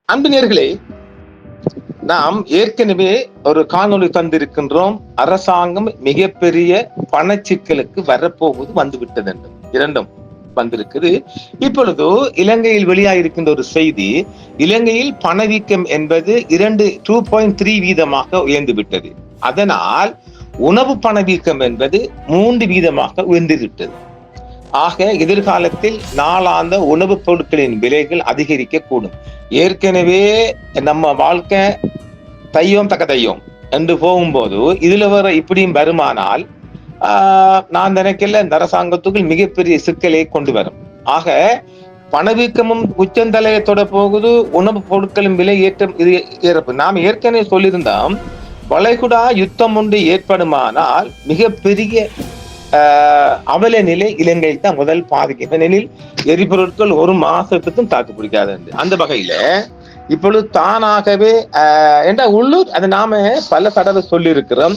அன்பினர்களே, நாம் ஏற்கனவே ஒரு காணொளி தந்திருக்கின்றோம். அரசாங்கம் மிகப்பெரிய பணச்சிக்கலுக்கு வரப்போவது வந்துவிட்டது என்று. இரண்டும் வந்திருக்குது. இப்பொழுது இலங்கையில் வெளியாயிருக்கின்ற ஒரு செய்தி, இலங்கையில் பணவீக்கம் என்பது 2.3 வீதமாக உயர்ந்து விட்டது. அதனால் உணவு பணவீக்கம் என்பது 3 வீதமாக உயர்ந்துவிட்டது. ஆக எதிர்காலத்தில் நாளாந்த உணவுப் பொருட்களின் விலைகள் அதிகரிக்க கூடும். ஏற்கனவே நம்ம வாழ்க்கை தையோம் தக்க தையோம் என்று போகும்போது இதுல வர இப்படியும் வருமானால் நான் நினைக்கல இந்த அரசாங்கத்துக்கு மிகப்பெரிய சிக்கலை கொண்டு வரும். ஆக பணவீக்கமும் உச்சந்தலையை தொட போகுது. உணவுப் பொருட்களின் விலை ஏற்றம் இது ஏறப்பு. நாம் ஏற்கனவே சொல்லியிருந்தோம், வளைகுடா யுத்தம் ஒன்று ஏற்படுமானால் மிகப்பெரிய அவல நிலை இலங்கையில் தான் முதல் பாதிக்கும். ஏனெனில் எரிபொருட்கள் ஒரு மாசத்துக்கும் தாக்கு பிடிக்காது. அந்த வகையில இப்பொழுது தானாகவே உள்ளூர் அதை நாம பல தடவை சொல்லி இருக்கிறோம்.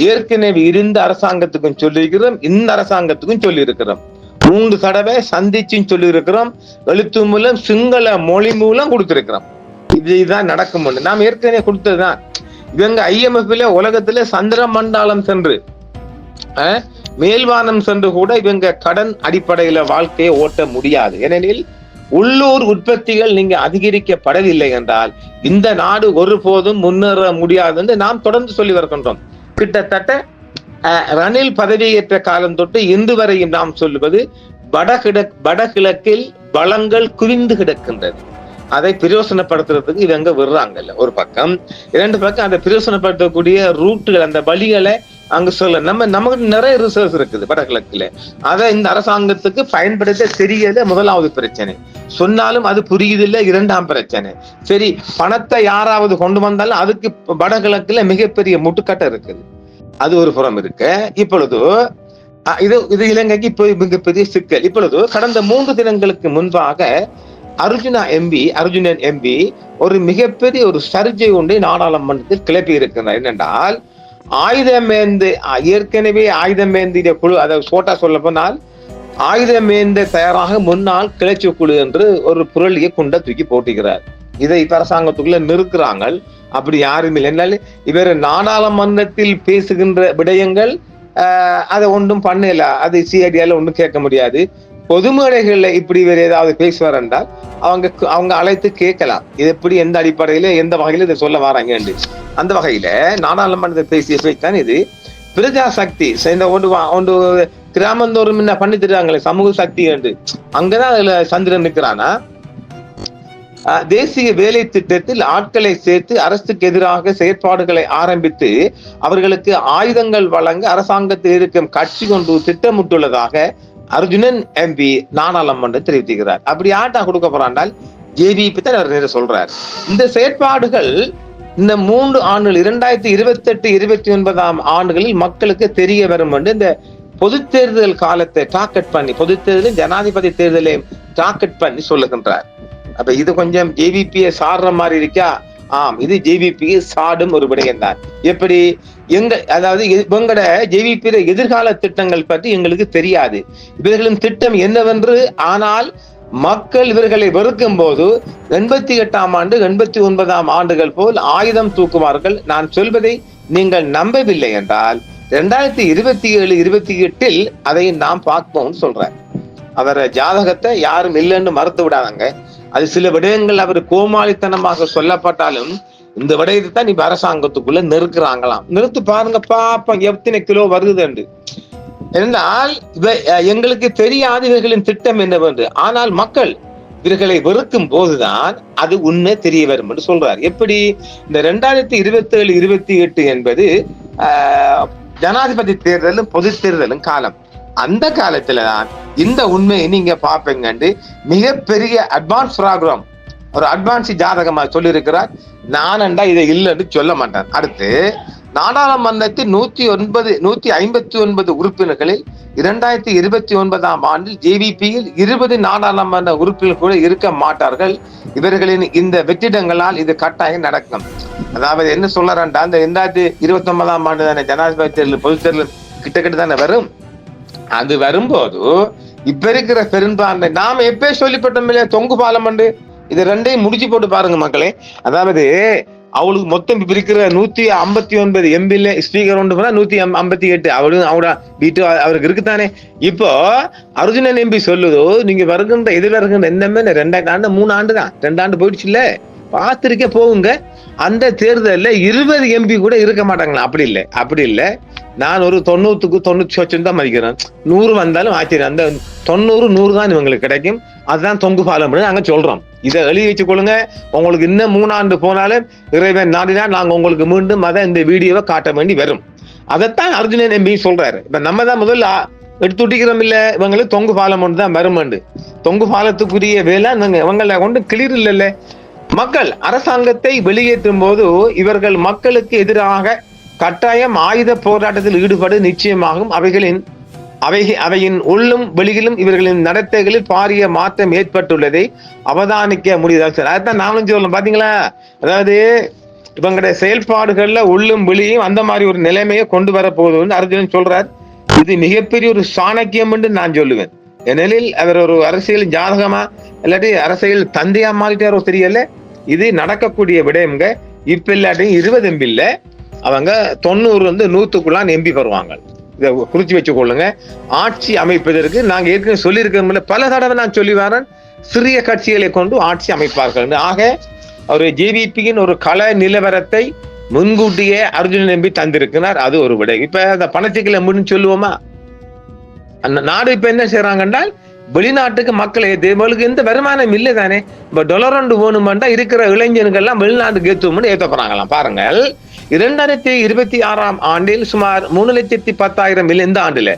ஏற்கனவே இருந்த அரசாங்கத்துக்கும் சொல்லியிருக்கிறோம், இந்த அரசாங்கத்துக்கும் சொல்லி இருக்கிறோம். 3 தடவை சந்திச்சும் சொல்லி இருக்கிறோம். எழுத்து மூலம் சிங்கள மொழி மூலம் கொடுத்திருக்கிறோம். இதுதான் நடக்கும். நாம் ஏற்கனவே கொடுத்ததுதான். இவங்க IMF உலகத்துல சந்திர மண்டலம் சென்று மேல்வானம் சென்று கூட இவங்க கடன் அடிப்படையில வாழ்க்கையை ஓட்ட முடியாது. ஏனெனில் உள்ளூர் உற்பத்திகள் நீங்க அதிகரிக்கப்படவில்லை என்றால் இந்த நாடு ஒருபோதும் முன்னேற முடியாது என்று நாம் தொடர்ந்து சொல்லி வருகின்றோம். கிட்டத்தட்ட ரணில் பதவியேற்ற காலம் தொட்டு இன்று வரையும் நாம் சொல்லுவது வடகிழக்கில் வளங்கள் குவிந்து கிடக்கின்றது. அதை பிரயோசனப்படுத்துறதுக்கு இவங்க விடுறாங்கல்ல ஒரு பக்கம். 2 பக்கம் அந்த பிரயோசனப்படுத்தக்கூடிய ரூட்டுகள், அந்த வழிகளை அங்க சொல்ல நமக்கு நிறைய ரிசர்ச் இருக்குது வடகிழக்குல. அதை இந்த அரசாங்கத்துக்கு பயன்படுத்த தெரியல. முதலாவது பிரச்சனை. சொன்னாலும் அது புரியுதில்லை. 2ஆம் பிரச்சனை. சரி, பணத்தை யாராவது கொண்டு வந்தாலும் அதுக்கு வடகிழக்குல மிகப்பெரிய முட்டுக்கட்டை இருக்குது. அது ஒரு புறம் இருக்கு. இப்பொழுது இது இலங்கைக்கு இப்போ மிகப்பெரிய சிக்கல். இப்பொழுது கடந்த 3 தினங்களுக்கு முன்பாக அர்ஜுனன் எம்பி ஒரு மிகப்பெரிய ஒரு சர்ச்சை ஒன்றை நாடாளுமன்றத்தில் கிளப்பி இருக்கிறார். என்னென்றால், ஏற்கனவே ஆயுதமேந்திய குழு, அதை சோட்டா சொல்ல போனால் ஆயுதமேந்த தயாராக முன்னாள் கிளர்ச்சி குழு என்று ஒரு புரளியை கொண்ட தூக்கி போட்டுகிறார். இதை இப்ப அரசாங்கத்துக்குள்ள நிறுக்கிறாங்க. அப்படி யாரும் இல்லை. என்னால் இவர் நாடாளுமன்றத்தில் பேசுகின்ற விடயங்கள் அதை ஒன்றும் பண்ணல. அது சிஐடியால ஒன்றும் கேட்க முடியாது. பொது மேடைகள்ல இப்படி வேற ஏதாவது பேசுவார் என்றால் அவங்க அழைத்து கேட்கலாம். இது எப்படி, எந்த அடிப்படையில, எந்த வகையில இதை சொல்ல வராங்க என்று. அந்த வகையில நாடாளுமன்றத்தை பேசிய பேச்சான் இது. பிரஜா சக்தி ஒன்று கிராமந்தோறும் என்ன பண்ணி தருவாங்களே சமூக சக்தி என்று, அங்கதான் அதுல சந்திரன் நிற்கிறானா. தேசிய வேலை திட்டத்தில் ஆட்களை சேர்த்து அரசுக்கு எதிராக செயற்பாடுகளை ஆரம்பித்து அவர்களுக்கு ஆயுதங்கள் வழங்க அரசாங்கத்தில் இருக்கும் கட்சி ஒன்று திட்டமிட்டுள்ளதாக அர்ஜுனன் எம்பி நாடாளுமன்றம் தெரிவித்துகிறார். அப்படி ஆட்டா கொடுக்க போறாண்டால் JVP தான் அவர் சொல்றார். இந்த செயற்பாடுகள் இந்த 3 ஆண்டுகள் 2028, 29ஆம் ஆண்டுகளில் மக்களுக்கு தெரிய வரும் என்று இந்த பொது தேர்தல் காலத்தை டார்கெட் பண்ணி, பொது தேர்தலில் ஜனாதிபதி தேர்தலை டார்கெட் பண்ணி சொல்லுகின்றார். அப்ப இது கொஞ்சம் JVP சாடுற மாதிரி இருக்கா? இது JVP சாடும் ஒரு விடயம் தான். எப்படி அதாவது இவங்கட JVP எதிர்கால திட்டங்கள் பற்றி எங்களுக்கு தெரியாது. இவர்களின் திட்டம் என்னவென்று. ஆனால் மக்கள் இவர்களை வெறுக்கும் போது 88ஆம் ஆண்டு 89ஆம் ஆண்டுகள் போல் ஆயுதம் தூக்குவார்கள். நான் சொல்வதை நீங்கள் நம்பவில்லை என்றால் 2027, 28 அதை நாம் பார்ப்போம் சொல்றேன். அவர ஜாதகத்தை யாரும் இல்லைன்னு மறுத்து விடாதாங்க. அது சில விடயங்கள் அவர் கோமாளித்தனமாக சொல்லப்பட்டாலும் இந்த விடயத்தை தான் இப்ப அரசாங்கத்துக்குள்ள நெருக்குறாங்களாம். நிறுத்து பாருங்க பாப்போம் எத்தனை கிலோ வருது என்று. என்றால் எங்களுக்கு தெரியாது இவர்களின் திட்டம் என்னவென்று. ஆனால் மக்கள் இவர்களை வெறுக்கும் போதுதான் அது உண்மை தெரிய வரும் என்று சொல்றார். எப்படி இந்த 2027, 28 என்பது ஜனாதிபதி தேர்தலும் பொது தேர்தலும் காலம். அந்த காலத்துலதான் இந்த உண்மையை நீங்க பாப்பீங்க. மிகப்பெரிய அட்வான்ஸ் ப்ரோக்ராம், ஒரு அட்வான்ஸ் ஜாதகமா சொல்லி இருக்கிறார். நானண்டா இதை இல்லைன்னு சொல்ல மாட்டேன். அடுத்து நாடாளுமன்றத்தில் 159 உறுப்பினர்களில் 2029ஆம் ஆண்டில் JVPயில் 20 நாடாளுமன்ற உறுப்பினர்கள் கூட இருக்க மாட்டார்கள். இவர்களின் இந்த வெற்றிடங்களால் இது கட்டாயம் நடக்கும். அதாவது என்ன சொல்றாண்டா, இந்த 2029ஆம் ஆண்டு தானே ஜனாதிபதி தேர்தல், பொது தேர்தல் கிட்ட தானே வரும். அது வரும்போது இப்ப இருக்கிற பெரும்பான்மை நாம எப்ப சொல்லிப்பட்டோம் இல்லையா, தொங்கு பாலம் இது ரெண்டையும் முடிச்சு போட்டு பாருங்க மக்களே. அதாவது அவளுக்கு மொத்தம் இருக்கிற 159 எம்பில ஸ்பீக்கர் ஒன்று 158 அவரோட வீட்டு அவருக்கு இருக்குத்தானே. இப்போ அர்ஜுனன் எம்பி சொல்லுதோ, நீங்க வருகின்ற எதிர்வருகின்ற என்னமே 2 ஆண்டு 3 ஆண்டு தான், 2 ஆண்டு போயிடுச்சு இல்ல, பார்த்திருக்க போகுங்க. அந்த தேர்தலில் 20 எம்பி கூட இருக்க மாட்டாங்களா? அப்படி இல்லை. நான் ஒரு 90க்கு 98 தான் மதிக்கிறேன். 100 வந்தாலும் ஆச்சரியம். அந்த 90 100 தான் இவங்களுக்கு கிடைக்கும். அதுதான் தொங்கு பாலம் நாங்க சொல்றோம். இதை எழுதி வச்சுக்கொள்ளுங்க. உங்களுக்கு இன்னும் 3 ஆண்டு போனாலும் இறைவன் நாடினால் நாங்க உங்களுக்கு மீண்டும் இந்த வீடியோவை காட்ட வேண்டி வரும். அதைத்தான் அர்ஜுனன் எம்பி சொல்றாரு. இப்ப நம்ம தான் முதல்ல எடுத்துட்டிக்கிறோம் இல்ல, இவங்களுக்கு தொங்கு பாலம் ஒன்று தான் வருமாண்டு. தொங்கு பாலத்துக்குரிய வேலை இவங்களை கொண்டு கிளிர் இல்ல. மக்கள் அரசாங்கத்தை வெளியேற்றும் போது இவர்கள் மக்களுக்கு எதிராக கட்டாயம் ஆயுத போராட்டத்தில் ஈடுபடு நிச்சயமாகும். அவையின் உள்ளும் வெளியிலும் இவர்களின் நடத்தைகளில் பாரிய மாற்றம் ஏற்பட்டுள்ளதை அவதானிக்க முடியுது. அதான் நானும் சொல்லணும் பாத்தீங்களா. அதாவது இவங்களுடைய செயல்பாடுகள்ல உள்ளும் வெளியும் அந்த மாதிரி ஒரு நிலைமையை கொண்டு வர போகுதுன்னு அர்ஜுனன் சொல்றார். இது மிகப்பெரிய ஒரு சாணக்கியம் என்று நான் சொல்லுவேன். ஏனெனில் அவர் ஒரு அரசியல் ஜாதகமா இல்லாட்டி அரசியல் தந்தையா மாறிட்டாரோ தெரியல. இது நடக்கக்கூடிய விடயம்ங்க. இப்ப இல்லாட்டி 20 எம்பி இல்ல, அவங்க 90 100க்குள்ளான் எம்பி வருவாங்க. இதை குறிச்சு வச்சுக்கொள்ளுங்க. ஆட்சி அமைப்பதற்கு நாங்க ஏற்கனவே சொல்லியிருக்கோம்ல, பல தடவை நான் சொல்லி வரேன், சிறிய கட்சிகளை கொண்டு ஆட்சி அமைப்பார்கள். ஆக ஒரு ஜேவிபியின் ஒரு கள நிலவரத்தை முன்கூட்டியே அர்ஜுனன் எம்பி தந்திருக்கிறார். அது ஒரு விடை. இப்ப அந்த பணச்சிக்கலை முடின்னு சொல்லுவோமா, அந்த நாடு இப்ப என்ன செய்யறாங்கன்னா, வெளிநாட்டுக்கு மக்களை ஏற்றுக்கு எந்த வருமானம் இல்லை தானே. இப்ப $1 வேணுமெண்டா இருக்கிற இளைஞர்கள் எல்லாம் வெளிநாட்டுக்கு ஏற்றுவோம்னு ஏற்றப்படுறாங்களாம். பாருங்கள், 2026ஆம் ஆண்டில் சுமார் 3,10,000 இந்த ஆண்டுல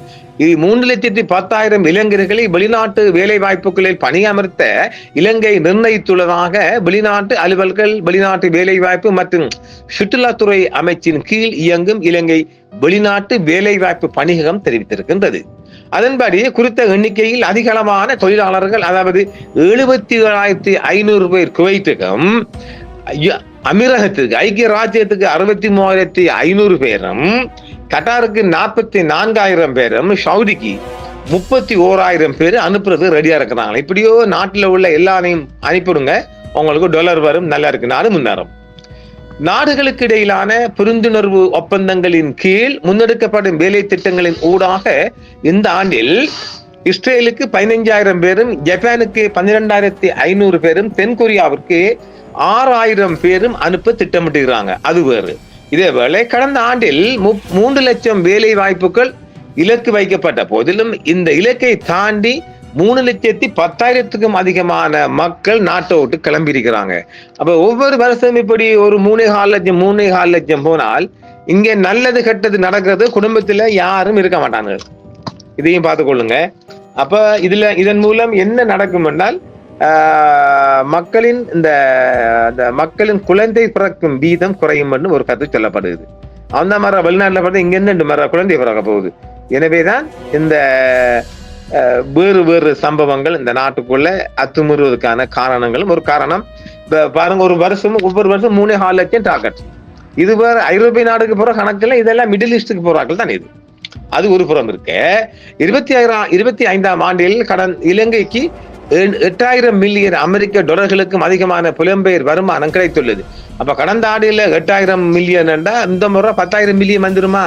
3,10,000 இளைஞர்களை வெளிநாட்டு வேலை வாய்ப்புகளில் பணியமர்த்த இலங்கை நிர்ணயித்துள்ளதாக வெளிநாட்டு அலுவல்கள், வெளிநாட்டு வேலை வாய்ப்பு மற்றும் சுற்றுலாத்துறை அமைச்சின் கீழ் இயங்கும் இலங்கை வெளிநாட்டு வேலை வாய்ப்பு பணியகம் தெரிவித்திருக்கின்றது. அதன்படி குறித்த எண்ணிக்கையில் அதிகளவான தொழிலாளர்கள், அதாவது 77,500 பேர் குவைத்துக்கும், அமீரகத்துக்கு ஐக்கிய ராஜ்யத்துக்கு 63,500 பேரும், கட்டாருக்கு 44,000 பேரும், சவுதிக்கு 31,000 பேர் அனுப்புறது ரெடியா இருக்கிறாங்க. இப்படியோ நாட்டில் உள்ள எல்லாரையும் அனுப்பிடுங்க, உங்களுக்கு $1 வரும், நல்லா இருக்கு, நாடு முன்னேறும். நாடுகளுக்கு இடையிலான புரிந்துணர்வு ஒப்பந்தங்களின் கீழ் முன்னெடுக்கப்படும் வேலை திட்டங்களின் ஊடாக இந்த ஆண்டில் இஸ்ரேலுக்கு 15,000 பேரும், ஜப்பானுக்கு 12,500 பேரும், தென்கொரியாவிற்கு 6,000 பேரும் அனுப்ப திட்டமிட்டுகிறாங்க. அது வேறு. இதேவேளை கடந்த ஆண்டில் 3 லட்சம் வேலை வாய்ப்புகள் இலக்கு வைக்கப்பட்ட போதிலும் இந்த இலக்கை தாண்டி 3,10,000க்கும் அதிகமான மக்கள் நாட்டை விட்டு கிளம்பி இருக்கிறாங்க. அப்ப ஒவ்வொரு வருஷம் இப்படி ஒரு 3,4 லட்சம் போனால் இங்க நல்லது கெட்டது நடக்கிறது குடும்பத்துல யாரும் இருக்க மாட்டாங்க. இதையும் பார்த்துக்கொள்ளுங்க. அப்ப இதன் மூலம் என்ன நடக்கும் என்றால், மக்களின் மக்களின் குழந்தை பிறக்கும் வீதம் குறையும் என்று ஒரு கருத்து சொல்லப்படுது. அந்த மாதிரி வெளிநாட்டுல பார்த்து இங்க என்ன குழந்தை பிறக்க போகுது. எனவேதான் இந்த வேறு சம்பவங்கள் இந்த நாட்டுக்குள்ள அத்துமுறுவதற்கான காரணங்களும் ஒரு காரணம். பாருங்க, ஒவ்வொரு வருஷம் 3,4 லட்சம் டார்கெட். இது வேற ஐரோப்பிய நாடுக்கு போற கணக்குல, இதெல்லாம் மிடில் ஈஸ்டுக்கு போறார்கள் தான். இது அது ஒரு புறம் இருக்கு. 25ஆம் ஆண்டில் இலங்கைக்கு 8,000 மில்லியன் அமெரிக்க டாலர்களுக்கும் அதிகமான புலம்பெயர் வருமானம் கிடைத்துள்ளது. அப்ப கடந்த ஆண்டில் 8,000 மில்லியன் என்றா இந்த முறை 10,000 மில்லியன் வந்துருமா?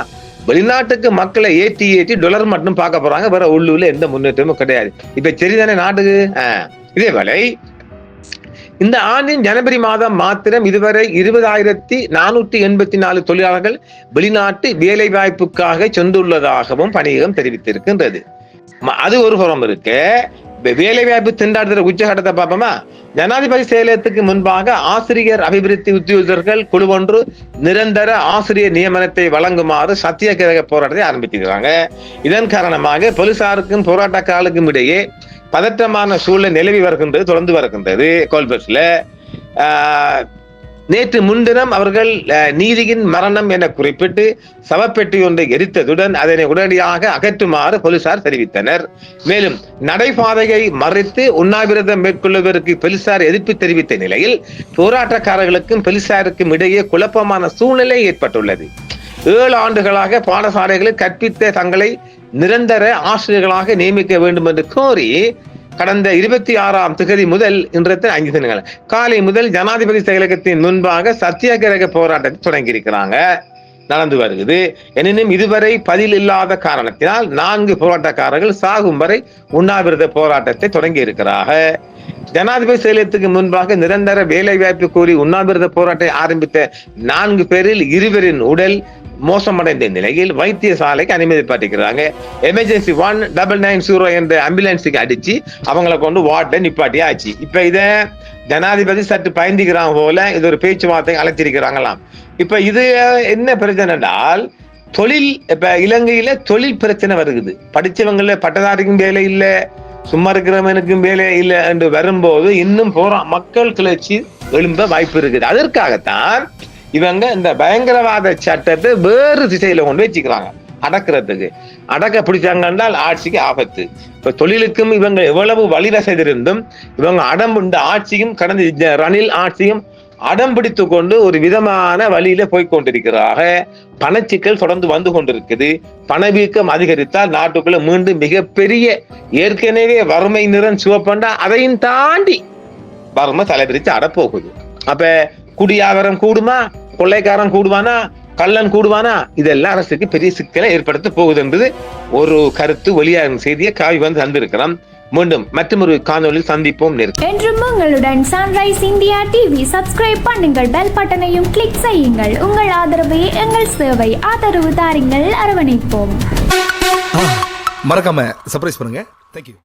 வெளிநாட்டுக்கு மக்களை ஏற்றி $1 மட்டும் பார்க்க போறாங்க. வேற உள்ளூர்ல எந்த முன்னேற்றமும் கிடையாது. இப்ப சரிதானே நாட்டுக்கு. இதேவேளை இந்த ஆண்டின் ஜனவரி மாதம் மாத்திரம் இதுவரை 20,484 தொழிலாளர்கள் வெளிநாட்டு வேலை வாய்ப்புக்காக சென்றுள்ளதாகவும் பணியகம் தெரிவித்திருக்கின்றது. அது ஒரு புறம் இருக்கு. வேலை வாய்ப்பு திண்டாடுற உச்சகட்டத்தை பார்ப்போமா? ஜனாதிபதி செயலகத்துக்கு முன்பாக ஆசிரியர் அபிவிருத்தி உத்தியோகர்கள் குழு ஒன்று நிரந்தர ஆசிரியர் நியமனத்தை வழங்குமாறு சத்தியாகிரக போராட்டத்தை ஆரம்பித்திருக்கிறாங்க. இதன் காரணமாக போலீசாருக்கும் போராட்டக்காரர்களுக்கும் இடையே பதற்றமான சூழல் நிலவி வருகின்றது, தொடர்ந்து வருகின்றது. கோல்பர்ஸ்ல நேற்று முன்தினம் அவர்கள் நீதியின் மரணம் என குறிப்பிட்டு சவப்பெட்டி ஒன்றை எரித்ததுடன் அதனை உடனடியாக அகற்றுமாறு போலீசார் தெரிவித்தனர். மேலும் நடைபாதையை மறைத்து உண்ணாவிரதம் மேற்கொள்வதற்கு போலீசார் எதிர்ப்பு தெரிவித்த நிலையில் போராட்டக்காரர்களுக்கும் போலீசாருக்கும் இடையே குழப்பமான சூழ்நிலை ஏற்பட்டுள்ளது. 7 ஆண்டுகளாக பாடசாலைகளில் கற்பித்த தங்களை நிரந்தர ஆசிரியர்களாக நியமிக்க வேண்டும் என்று கோரி கடந்த 26ஆம் தேதி முதல் இன்றைய 5 தினங்கள் காலை முதல் ஜனாதிபதி செயலகத்தின் முன்பாக சத்தியாகிரக போராட்டத்தை தொடங்கி இருக்கிறாங்க, நடந்து வருகிறது. எனினும் இதுவரை பதில் இல்லாத காரணத்தினால் 4 போராட்டக்காரர்கள் சாகும் வரை உண்ணாவிரத போராட்டத்தை தொடங்கி இருக்கிறார்கள். ஜனாதிபதி செயலகத்துக்கு முன்பாக நிரந்தர வேலை வாய்ப்பு கோரி உண்ணாவிரத போராட்டத்தை ஆரம்பித்த 4 பேரில் 2 உடல் மோசமடைந்த நிலையில் வைத்தியசாலைக்கு அனுமதிப்பட்டிருக்கிறாங்க. எமர்ஜென்சி 1990 என்ற ஆம்புலன்ஸுக்கு அடிச்சு அவங்களை கொண்டு வார்டை நிப்பாட்டி ஆச்சு. இப்ப இத ஜனாதிபதி சற்று பயந்துக்கிறாங்க போல இது ஒரு பேச்சுவார்த்தை அழைச்சிருக்கிறாங்களாம். இப்ப இது என்ன பிரச்சனை என்றால் தொழில், இப்ப இலங்கையில தொழில் பிரச்சனை வருகிறது. படிச்சவங்கள பட்டதாரிக்கும் வேலை இல்ல, சும்மா இருக்கிறவனுக்கும் வேலை இல்லை என்று வரும்போது இன்னும் மக்கள் கிளர்ச்சி எழும்ப வாய்ப்பு இருக்குது. அதற்காகத்தான் இவங்க இந்த பயங்கரவாத சட்டத்தை வேறு திசையில கொண்டு வச்சுக்கிறாங்க அடக்கிறதுக்கு. அடக்க பிடிச்சாங்க என்றால் ஆட்சிக்கு ஆபத்து. இப்ப தொழிலுக்கும் இவங்க எவ்வளவு வழிவ செய்திருந்தும் இவங்க இந்த ஆட்சியும் கடந்த ரணில் ஆட்சியும் அடம் பிடித்து கொண்டு ஒரு விதமான வழியில போய்கொண்டிருக்கிறார்கள். பணச்சிக்கல் தொடர்ந்து வந்து கொண்டிருக்குது. பணவீக்கம் அதிகரித்தால் நாட்டுக்குள்ள மீண்டும் மிகப்பெரிய ஏற்கனவே வறுமை நிறம் சிவப்பண்டா அதையும் தாண்டி வறுமை தலைவிரிச்சு அடப்போகுது. அப்ப குடியாவரம் கூடுமா, கொள்ளைக்காரன் கூடுவானா, கள்ளன் கூடுவானா, இதெல்லாம் அரசுக்கு பெரிய சிக்கலை ஏற்படுத்த போகுது என்பது ஒரு கருத்து வெளியாகும் செய்தியை காவி வந்து தந்திருக்கிறோம். மீண்டும் மற்றொரு காணொலியில் சந்திப்போம். என்றும் உங்களுடன் சன்ரைஸ் இந்தியா டிவி சப்ஸ்கிரைப் பண்ணுங்கள், பெல் பட்டனையும் கிளிக் செய்யுங்கள். உங்கள் ஆதரவே எங்கள் சேவை. ஆதரவு தாருங்கள், அரவணைப்போம். மறக்காம சர்ப்ரைஸ் பண்ணுங்க. தேங்க்யூ.